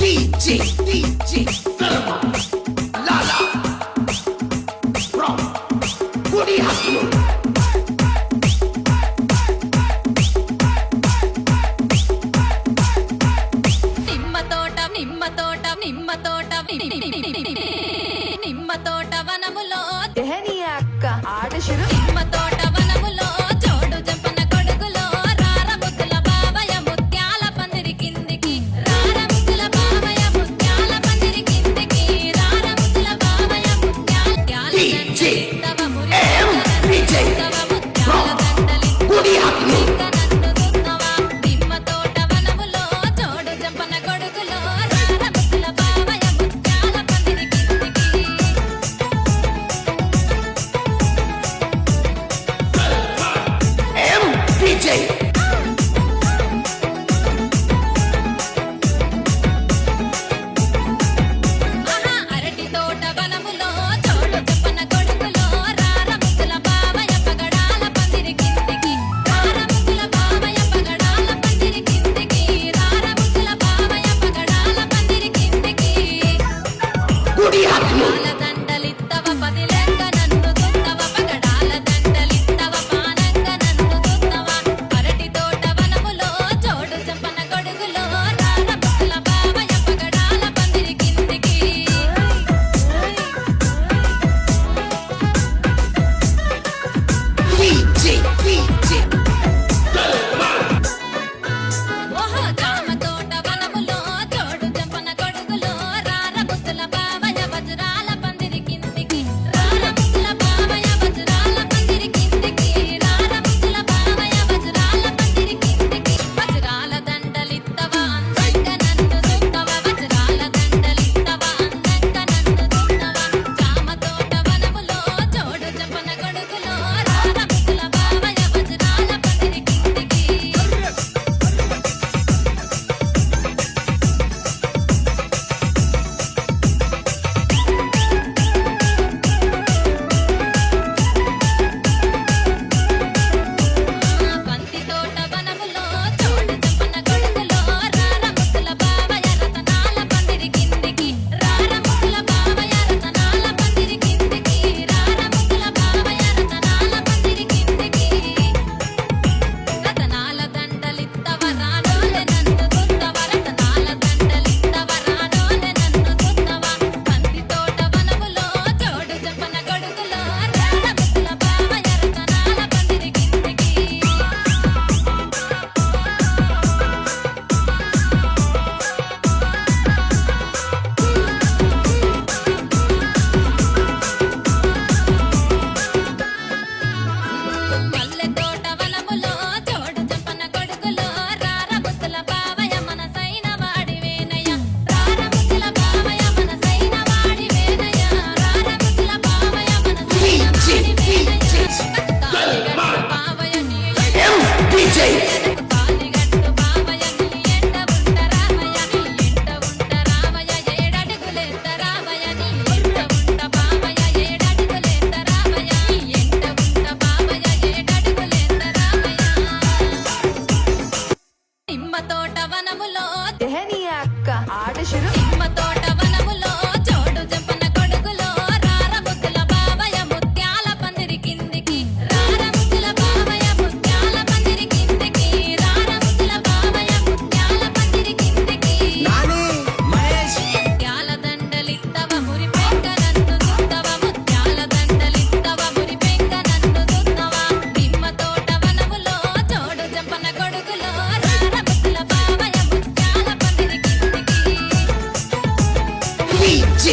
DJ Salman Lala from Kudi Hasnu. నిమ్మ తోట వనములో తెహని అక్క ఆట శురు నిమ్మ తోట వనములో చోడు జంపన కొడుకులో రార ముద్దుల బావయ ముత్యాల పందిరి కిందికి రార ముద్దుల బావయ ముత్యాల పందిరి కిందికి రార ముద్దుల బావయ ముత్యాల DJ DJ from Kudi Hasnu. నిమ్మ తోట వనములో చోడు జంపన కొడుకులో రార ముద్దుల బావయ ముత్యాల పందిరి కిందికి DJ అరటి తోట వనములో చోడు చెప్పన కొడుకులో రార ముద్దుల బావయ పగడాల పందిరి కిందికి రార ముద్దుల బావయ పగడాల పందిరి కిందికి రార ముద్దుల బావయ పగడాల పందిరి కిందికి Kudi Hasnu. పాల దండలిత్తవ పదిలంగ నన్ను దున్నవ పగడాల దండలిత్తవ పానంగ నన్ను దున్నవ అరటి తోట వనములో చోడు చెప్పన కొడుకులో రార ముద్దుల బావయ పగడాల పందిరి కిందికి DJ ఓహో జామ తోట వనములో చోడు జంపన కొడుకులో రార ముద్దుల బావయ వజ్రాల పందిరి కిందికి రార ముద్దుల బావయ వజ్రాల పందిరి కిందికి రార ముద్దుల బావయ వజ్రాల పందిరి కిందికి వజ్రాల దండలిత్తవ అందంగా నన్ను దున్నవ వజ్రాల దండలిత్తవ అందంగా నన్ను దున్నవ జామ తోట వనములో చోడు జంపన కొడుకులో రార ముద్దుల బావయ వజ్రాల పందిరి కిందికి బంతి తోట వనములో చోడు చెప్పన కొడుకులో రార ముద్దుల బావయ రతనాల పందిరి కిందికి రార ముద్దుల బావయ రతనాల పందిరి కిందికి రార ముద్దుల బావయ రతనాల పందిరి కిందికి రతనాల దండలిత్తవ రానోలే నన్ను దున్నవ రతనాల దండలిత్తవ రానోలే నన్ను దున్నవ బంతి తోట వనములో చోడు చెప్పన కొడుకులో రార ముద్దుల బావయ రతనాల పందిరి కిందికి మల్లె తోట వనములో చోడు జంపన కొడుకులో రార ముద్దుల బావయ మనసైన వాడివేనయ్య రార ముద్దుల బావయ మనసైన వాడివేనయ్య రార ముద్దుల బావయ మనసైన వాడివేనయ్య తాలిగట్టు బావయ నీ DJ తాలిగట్టు బావయ నీ ఎంట ఉంటరావయ నీ ఎంట ఉంటరావయ ఏడడుగులెత్తరావయ నీ ఎంట ఉంట బావయ ఏడడుగులెత్తరావయ నీ ఎంట ఉంట బావయ ఏడడుగులెత్తరావయ నిమ్మ తోట వనములో తెహని అక్క ఆట శురు నిమ్మ తోట వనములో చోడు జంపన కొడుకులో రార ముద్దుల బావయ ముత్యాల పందిరి కిందికి రార ముద్దుల బావయ ముత్యాల పందిరి కిందికి రార ముద్దుల బావయ ముత్యాల పందిరి కిందికి Nani Mahesh ముత్యాల దండలిత్తవ మురి పెంక నన్ను దున్నవ ముత్యాల దండలిత్తవ మురి పెంక నన్ను దున్నవ నిమ్మ తోట వనములో చోడు జంపన కొడుకులో రార ముద్దుల బావయ ముత్యాల పందిరి కిందికి DJ